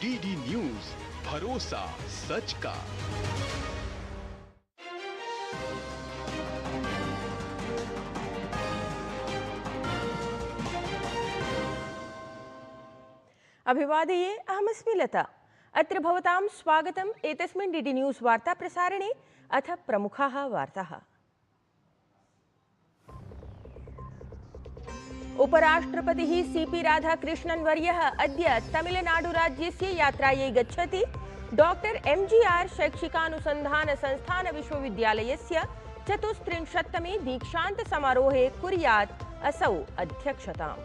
DD news, भरोसा सच का। अभिवादये, अहमस्मि लता। अत्र भवतां स्वागतम् एतस्मिन् डीडी न्यूज वार्ता प्रसारणे। अथ प्रमुखाः वार्ताः। उपराष्ट्रपतिः सीपी राधाकृष्णन् वर्यः अद्य तमिलनाडुराज्यस्य यात्रायै गच्छति। डॉक्टर एमजीआर शैक्षिकानुसन्धान संस्थान विश्वविद्यालयस्य 34तमे दीक्षान्त समारोहे कुर्यात् असौ अध्यक्षताम्।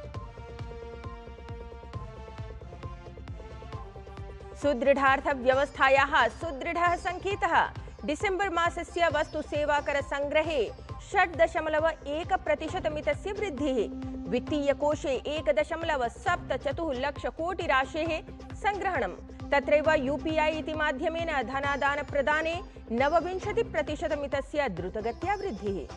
सुदृढार्थव्यवस्थायाः सुदृढः संकेतः। डिसेम्बर मासस्य वस्तुसेवाकर संग्रहे 6.1% मितस्य वृद्धिः। वित्तीयकोशे 1.74 लक्षकोटि राशेः संग्रहणम्। तत्रैव यूपीआई इति माध्यमेन धनादान प्रदाने 29% मितस्य द्रुतगत्या वृद्धिः।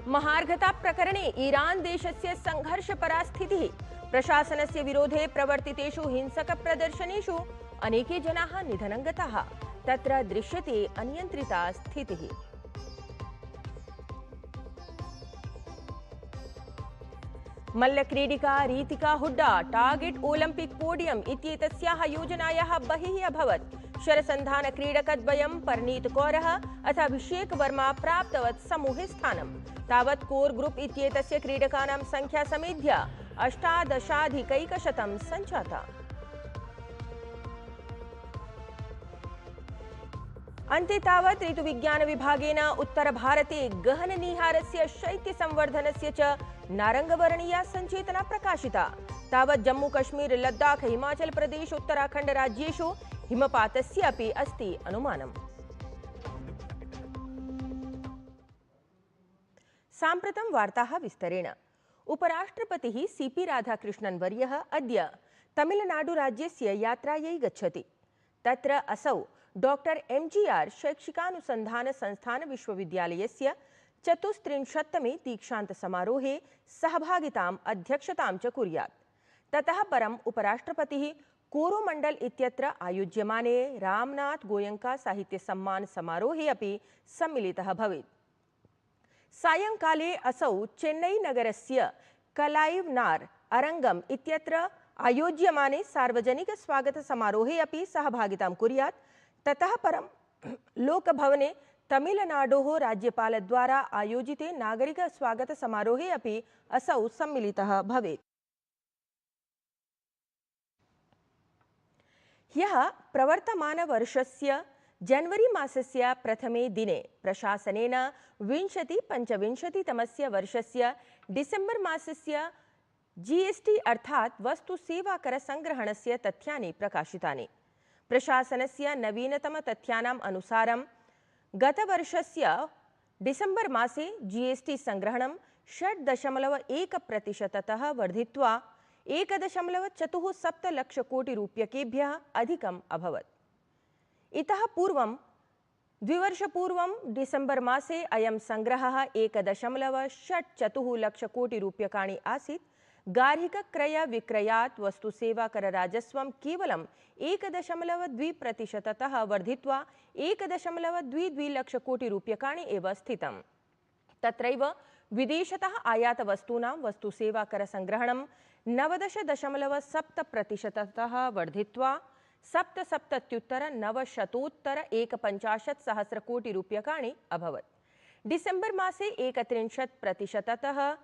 महार्घता प्रकरणे ईरान देशस्य संघर्षपरा स्थितिः। प्रशासनस्य विरोधे प्रवर्तितेषु हिंसक प्रदर्शनेषु अनेके जनाः निधनं गताः। तत्र दृश्यते अनियन्त्रिता स्थितिः। मल्लक्रीडिका Ritika Hooda target Olympic podium इत्येतस्याः योजनायाः बहिः अभवत्। शरसन्धान क्रीडकद्वयं परनीत कौरः अथ अभिषेक वर्मा प्राप्तवत् समूहे स्थानम्। तावत् कोर ग्रुप इत्येतस्य क्रीडकानां संख्या समेध्य 18,100 सञ्जाता। अन्ते तावत् ऋतुविज्ञान विभागेन उत्तरभारते गहननीहारस्य शैत्यसंवर्धनस्य च नारङ्गवर्णीया सञ्चेतना प्रकाशिता। तावत् जम्मू कश्मीर लद्दाख हिमाचल प्रदेश उत्तराखण्ड राज्येषु हिमपातस्य अपि अस्ति अनुमानम्। साम्प्रतं वार्ताः विस्तरेण। उपराष्ट्रपतिः सीपी राधाकृष्णन् वर्यः अद्य तमिलनाडुराज्यस्य यात्रायै गच्छति। तत्र असौ डॉक्टर एमजीआर शैक्षिकानुसन्धान संस्थान विश्वविद्यालयस्य 34तमे दीक्षान्त समारोहे सहभागिताम् अध्यक्षतां च कुर्यात्। ततः परम् उपराष्ट्रपतिः कोरोमण्डल इत्यत्र आयोज्यमाने रामनाथ गोयङ्का साहित्य सम्मान समारोहे अपि सम्मिलितः भवेत्। सायंकाले असौ चेन्नई नगरस्य कलाइवनार अरंगम इत्यत्र आयोज्यमाने सार्वजनिक स्वागत समारोहे अपि सहभागितां कुर्यात्। ततः परं लोकभवने तमिलनाडोः राज्यपालद्वारा आयोजिते नागरिक स्वागत समारोहे अपि असौ सम्मिलितः भवेत्। ह्यः प्रवर्तमानवर्षस्य जनवरी मासस्य प्रथमे दिने प्रशासनेन 2025तमस्य वर्षस्य डिसेम्बर मासस्य जीएसटी अर्थात् वस्तुसेवाकर संग्रहणस्य तथ्यानि प्रकाशितानि। प्रशासनस्य नवीनतम तथ्यानाम् अनुसारं गतवर्षस्य डिसेम्बर मासे जीएसटी संग्रहणं 6.1%तः वर्धित्वा 1.47 लक्षकोटिरूप्यकेभ्यः अधिकम् अभवत्। इतः पूर्वं द्विवर्षपूर्वं डिसेम्बर मासे अयं संग्रहः 1.64 लक्षकोटिरूप्यकाणि आसीत्। गार्हिक क्रय विक्रयात् वस्तुसेवाकर राजस्वं केवलं 1.2%तः वर्धित्वा 1.22 लक्षकोटिरूप्यकाणि एव स्थितम्। तत्रैव विदेशतः आयातवस्तूनां वस्तुसेवाकर संग्रहणं 19.7%तः वर्धित्वा 77,951 कोटिरूप्यकाणि अभवत्। डिसेम्बर मासे 31%तः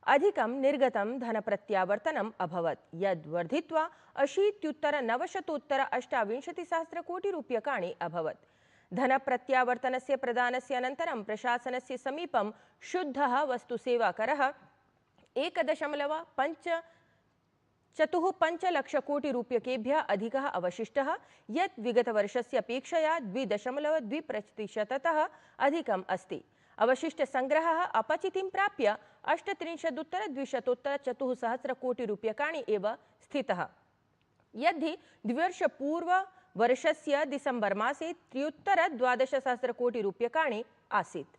अधिकं निर्गतं धनप्रत्यावर्तनम् अभवत्, यद् वर्धित्वा 80,928 कोटिरूप्यकाणि अभवत्। धनप्रत्यावर्तनस्य प्रदानस्य अनन्तरं प्रशासनस्य समीपं शुद्धः वस्तुसेवाकरः 1.45 लक्षकोटिरूप्यकेभ्यः अधिकः अवशिष्टः, यत् विगतवर्षस्य अपेक्षया 2.2%तः अधिकम् अस्ति। अवशिष्टसंग्रहः अपचितिं प्राप्य 38,204 कोटिरूप्यकाणि एव स्थितः, यद्धि द्विवर्षपूर्ववर्षस्य डिसेम्बर मासे 3,12 कोटिरूप्यकाणि आसीत्।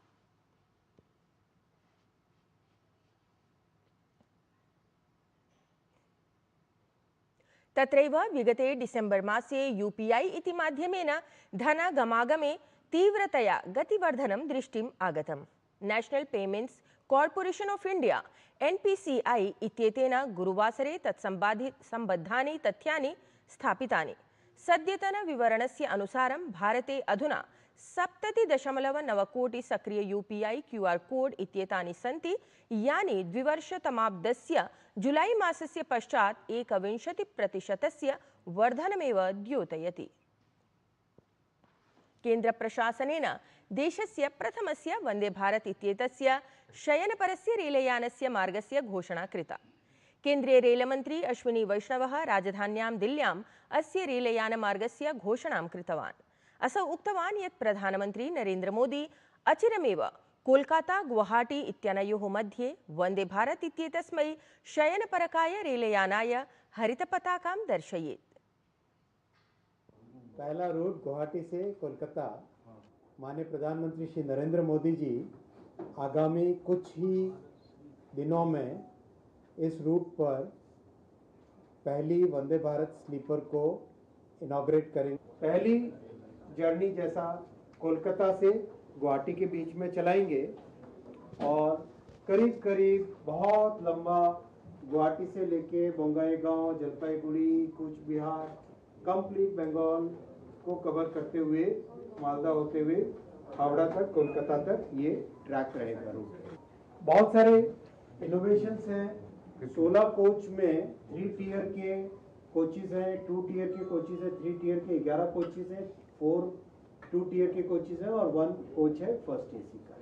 तत्रैव विगते डिसेम्बर् मासे UPI इति माध्यमेन धनगमागमे तीव्रतया गतिवर्धनं दृष्टिम् आगतम्। National payments corporation of India NPCI इत्येतेन गुरुवासरे तत्सम्बद्धानि तथ्यानि स्थापितानि। सद्यतन विवरणस्य अनुसारं भारते अधुना 70.9 कोटि सक्रिय UPI QR कोड इत्येतानि सन्ति, यानि द्विवर्षतमाब्दस्य जुलाई मासस्य पश्चात् 21% वर्धनमेव द्योतयति। केन्द्र प्रशासनेन देशस्य प्रथमस्य वंदे भारत इत्येतस्य शयनपरस्य रेलयानस्य मार्गस्य घोषणा कृता। केन्द्रीय रेलमन्त्री अश्विनी वैष्णवः राजधान्यां दिल्ल्याम् अस्य रेलयानमार्गस्य घोषणां कृतवान्। असौ उक्तवान् यत् प्रधानमन्त्री नरेन्द्र मोदी अचिरमेव कोलकाता गुवाहाटी इत्यनयोः मध्ये वंदे भारत इत्येतस्मै शयनपरकाय रेलयानाय हरितपताकां दर्शयेत्। पहला रूट गुवाहाटी से कोलकाता माननीय प्रधानमंत्री श्री नरेंद्र मोदी जी आगामी कुछ ही दिनों में इस रूट पर पहली वंदे भारत स्लीपर को इनॉग्रेट करेंगे। पहली जर्नी जैसा कोलकाता से गुवाहाटी के बीच में चलाएंगे और करीब करीब बहुत लंबा गुवाहाटी से लेके बोंगाईगांव, जलपाईगुड़ी, कूच बिहार, कंप्लीट बंगाल को कवर करते हुए मालदा होते हुए हावड़ा तक, कोलकाता तक ये ट्रैक रहेगा रूट। बहुत सारे इनोवेशंस हैं। 16 कोच में 3 टियर के कोचेज हैं, 2 टियर के कोचेज हैं, 3 टियर के 11 कोचेज हैं, 2 टियर के कोचेज हैं और 1 कोच है फर्स्ट AC का।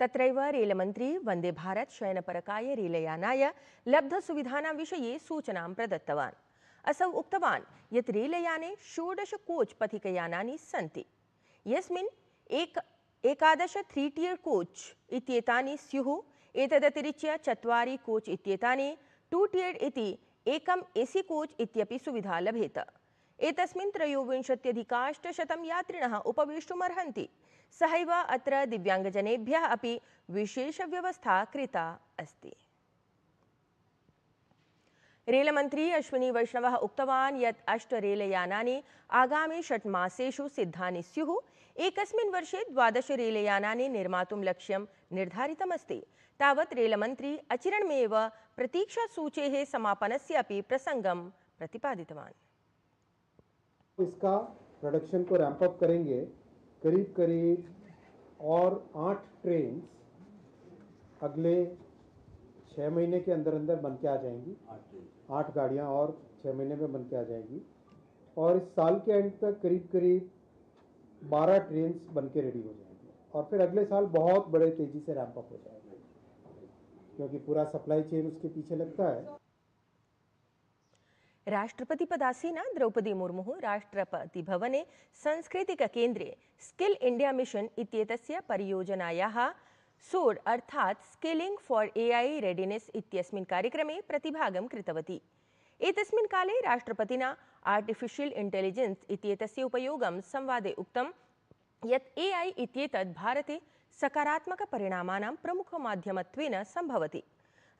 तत्रैव रेलमन्त्री वंदे भारत शयनपरकाय रेलयानाय लब्धसुविधानां विषये सूचनां प्रदत्तवान्। असौ उक्तवान् यत् रेलयाने 16 कोच पथिकयानानि सन्ति, यस्मिन् 11 3 टियर कोच इत्येतानि स्युः। एतदतिरिच्य 4 कोच इत्येतानि 2 टियर इति एकम् AC कोच इत्यपि सुविधा लभेत। एतस्मिन् 23,800 यात्रिणः उपवेष्टुमर्हन्ति। सहैव अत्र दिव्यांगजनेभ्यः अपि विशेषव्यवस्था कृता अस्ति। रेलमन्त्री अश्विनी वैष्णवः उक्तवान् यत् 8 रेलयानानि आगामि 6 मासेषु सिद्धानि स्युः। एकस्मिन् वर्षे 12 रेलयानानि निर्मातुं लक्ष्यं निर्धारितमस्ति। तावत् रेलमन्त्री अचिरेणमेव प्रतीक्षासूचेः समापनस्य अपि प्रसंगं प्रतिपादितवान्। इसका प्रोडक्शन को रैंप अप करेंगे। करीब करीब और 8 ट्रेन अगले 6 महीने के अंदर अंदर बन के आ जाएंगी। 8 गाड़ियाँ और 6 महीने में बन के आ जाएंगी और इस साल के एंड तक करीब करीब 12 ट्रेन बन के रेडी हो जाएंगी और फिर अगले साल बहुत बड़े तेजी से रैंप अप हो जाएगा, क्योंकि पूरा सप्लाई चेन उसके पीछे लगता है। राष्ट्रपति पदासीना द्रौपदी मुर्मु राष्ट्रपति भवने सांस्कृतिक केन्द्रे स्किल इंडिया मिशन इत्येतस्य परियोजनायाः सोड अर्थात् स्किलिंग फॉर AI रेडिनेस इत्यस्मिन् कार्यक्रमे प्रतिभागं कृतवती। एतस्मिन् काले राष्ट्रपतिना आर्टिफिशियल इंटेलिजेंस इत्येतस्य उपयोगं संवादे उक्तं यत् AI इत्येतत् भारते सकारात्मक परिणामानां प्रमुखमाध्यमत्वेन सम्भवति।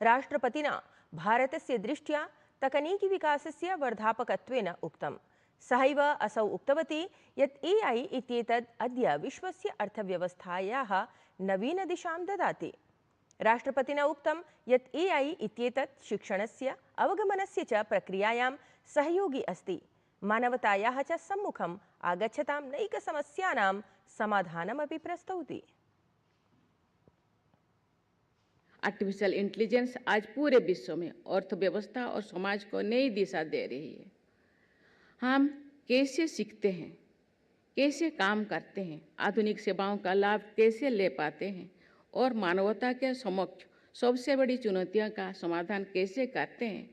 राष्ट्रपतिना भारतस्य दृष्ट्या तकनीकी विकासस्य वर्धापकत्वेन उक्तम्। सहैव असौ उक्तवती यत् AI इत्येतत् अद्य विश्वस्य अर्थव्यवस्थायाः नवीनदिशां ददाति। राष्ट्रपतिना उक्तं यत् AI इत्येतत् शिक्षणस्य, अवगमनस्य च प्रक्रियायां सहयोगी अस्ति। मानवतायाः च सम्मुखम् आगच्छतां नैकसमस्यानां समाधानमपि प्रस्तौति। आर्टिफिशियल इंटेलिजेंस आज पूरे विश्व में अर्थव्यवस्था और समाज को नई दिशा दे रही है। हम कैसे सीखते हैं, कैसे काम करते हैं, आधुनिक सेवाओं का लाभ कैसे ले पाते हैं और मानवता के समक्ष सबसे बड़ी चुनौतियों का समाधान कैसे करते हैं,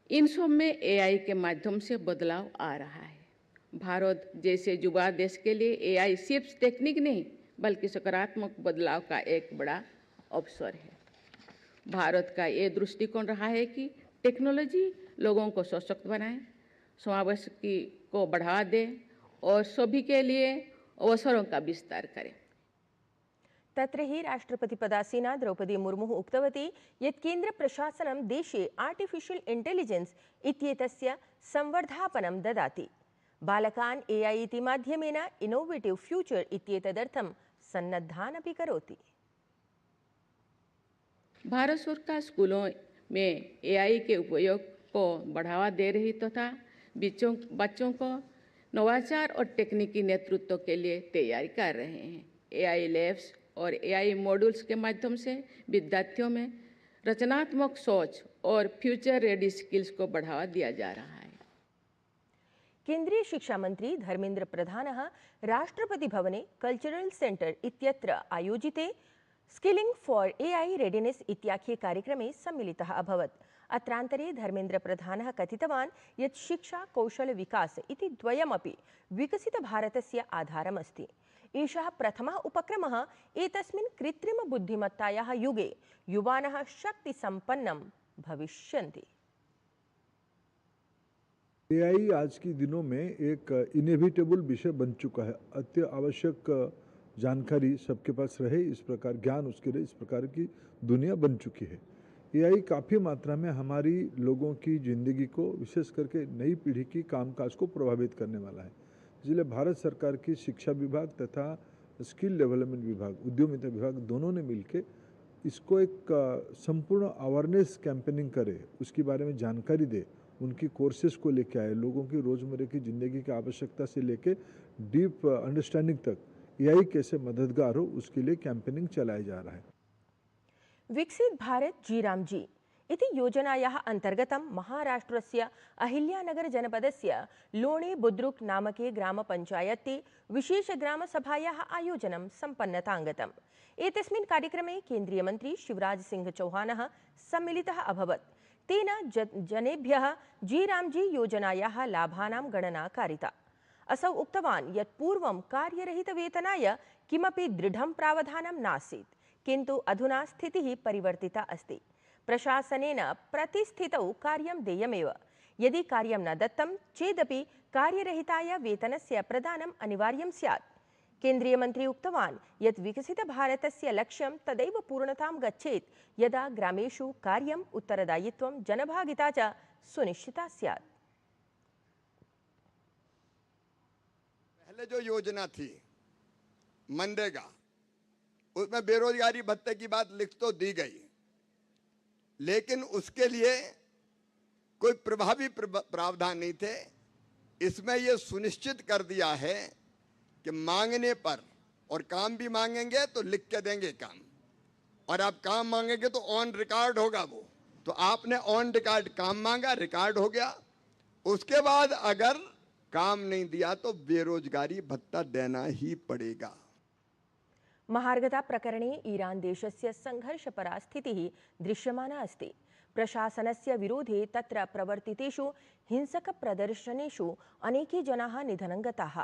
इन सब में AI के माध्यम से बदलाव आ रहा है। भारत जैसे युवा देश के लिए AI सिर्फ टेक्निक नहीं बल्कि सकारात्मक बदलाव का एक बड़ा अवसर है। भारत का ये दृष्टिकोण रहा है कि टेक्नोलॉजी लोगों को सशक्त बनाए, समावेश को बढ़ावा दे और सभी के लिए अवसरों का विस्तार करे। तत्र हि राष्ट्रपतिपदासीना द्रौपदी मुर्मुः उक्तवती यत् केन्द्रप्रशासनं देशे आर्टिफिशियल् इण्टेलिजेन्स् इत्येतस्य संवर्धापनं ददाति। बालकान् AI इति माध्यमेन इनोवेटिव् फ्यूचर् इत्येतदर्थं सन्नद्धान् अपि करोति। भारत सरकार स्कूलों में AI के उपयोग को बढ़ावा दे रही तथा बच्चों को नवाचार और तकनीकी नेतृत्व के लिए तैयारी कर रहे हैं। AI लैब्स और AI मॉड्यूल्स के माध्यम से विद्यार्थियों में रचनात्मक सोच और फ्यूचर रेडी स्किल्स को बढ़ावा दिया जा रहा है। केंद्रीय शिक्षा मंत्री धर्मेन्द्र प्रधानः राष्ट्रपति भवने कल्चरल सेंटर इत्यत्र आयोजिते स्किलिंग फॉर AI रेडिनेस इत्याख्ये कार्यक्रमे सम्मिलितः अभवत्। अत्रान्तरे धर्मेन्द्र प्रधानः कथितवान् यत् शिक्षा कौशल विकास इति द्वयमपि विकसित भारतस्य आधारमस्ति। एषः प्रथमः उपक्रमः एतस्मिन् कृत्रिम बुद्धिमत्तायाः युगे युवानः शक्तिसम्पन्नं भविष्यन्ति। AI आज के दिनों में एक इनएविटेबल विषय बन चुका है। अति आवश्यक जानकारी सबके पास रहे, इस प्रकार ज्ञान उसके लिए इस प्रकार की दुनिया बन चुकी है। AI काफ़ी मात्रा में हमारी लोगों की ज़िंदगी को, विशेष करके नई पीढ़ी की कामकाज को प्रभावित करने वाला है। इसलिए भारत सरकार की शिक्षा विभाग तथा स्किल डेवलपमेंट विभाग, उद्यमिता विभाग दोनों ने मिलकर इसको एक संपूर्ण अवेयरनेस कैंपेनिंग करे, उसके बारे में जानकारी दे, उनकी कोर्सेज को लेके आए, लोगों की रोज़मर्रा की ज़िंदगी की आवश्यकता से लेके डीप अंडरस्टैंडिंग तक AI कैसे मददगार हो, उसके लिए कैंपेनिंग चलाया जा रहा है। विकसित भारत जी राम जी इति योजनायाः अन्तर्गतं महाराष्ट्रस्य अहिल्यानगर जनपदस्य लोणे बुद्रुक नामके ग्रामपञ्चायत्ते विशेषग्रामसभायाः आयोजनं सम्पन्नताङ्गतम्। एतस्मिन् कार्यक्रमे केन्द्रीयमन्त्री शिवराज सिंह चौहानः सम्मिलितः अभवत्। तेन जनेभ्यः जी राम जी योजनायाः लाभानां गणना कारिता। असौ उक्तवान् यत् पूर्वं कार्यरहितवेतनाय किमपि दृढं प्रावधानं नासीत्, किन्तु अधुना स्थितिः परिवर्तिता अस्ति। प्रशासनेन प्रतिस्थितौ कार्यं देयमेव। यदि कार्यं न दत्तं चेदपि कार्यरहिताय वेतनस्य प्रदानम् अनिवार्यं स्यात्। केन्द्रीयमन्त्री उक्तवान् यत् विकसितभारतस्य लक्ष्यं तदैव पूर्णतां गच्छेत् यदा ग्रामेषु कार्यम्, उत्तरदायित्वं, जनभागिता च सुनिश्चिता स्यात्। पहले जो योजना थी मनरेगा, उसमें बेरोजगारी भत्ते की बात लिख तो दी गई, लेकिन उसके लिए कोई प्रभावी प्रावधान नहीं थे। इसमें यह सुनिश्चित कर दिया है कि मांगने पर, और काम भी मांगेंगे तो लिख के देंगे काम, और आप काम मांगेंगे तो ऑन रिकॉर्ड होगा वो। तो आपने ऑन रिकॉर्ड काम मांगा, रिकॉर्ड हो गया। उसके बाद अगर काम नहीं दिया तो बेरोजगारी भत्ता देना ही पड़ेगा। महार्घता प्रकरणे ईरान देशस्य संघर्षपरा स्थितिः दृश्यमाना अस्ति। प्रशासनस्य विरोधे तत्र प्रवर्तितेषु हिंसकप्रदर्शनेषु अनेके जनाः निधनं गताः।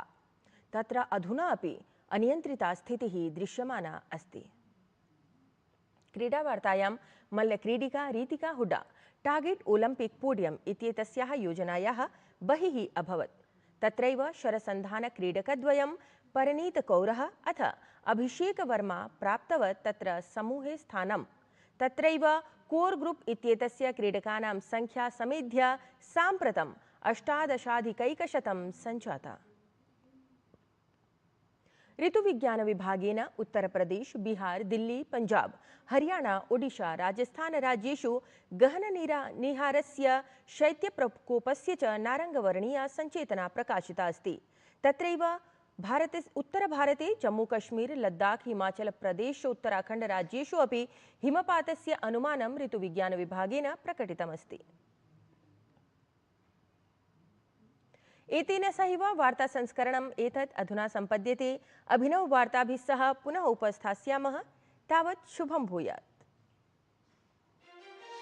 तत्र अधुना अपि अनियन्त्रिता स्थितिः दृश्यमाना अस्ति। क्रीडावार्तायां मल्लक्रीडिका Ritika Hooda target Olympic podium इत्येतस्याः योजनायाः बहिः अभवत्। तत्रैव शरसन्धानक्रीडकद्वयं परनीतकौरः अथ अभिषेकवर्मा प्राप्तवत् तत्र समूहे स्थानं। तत्रैव कोर ग्रुप इत्येतस्य क्रीडकानां संख्या समेध्य साम्प्रतं 18,100 सञ्जाता। ऋतुविज्ञान विभागेन उत्तर प्रदेश, बिहार, दिल्ली, पंजाब, हरियाणा, ओडिशा, राजस्थान राज्येषु गहननिहारस्य शैत्यप्रकोपस्य च नारङ्गवर्णीया सञ्चेतना प्रकाशिता अस्ति। तत्रैव उत्तरभारते जम्मूकश्मीर, लद्दाख, हिमाचल प्रदेश, उत्तराखण्ड राज्येषु अपि हिमपातस्य अनुमानं ऋतुविज्ञान विभागेन प्रकटितमस्ति। एतेन सहैव वार्ता संस्करणम् एतत् अधुना सम्पद्यते। अभिनव वार्ताभिः सह पुनः उपस्थास्यामः। तावत् शुभं भूयात्।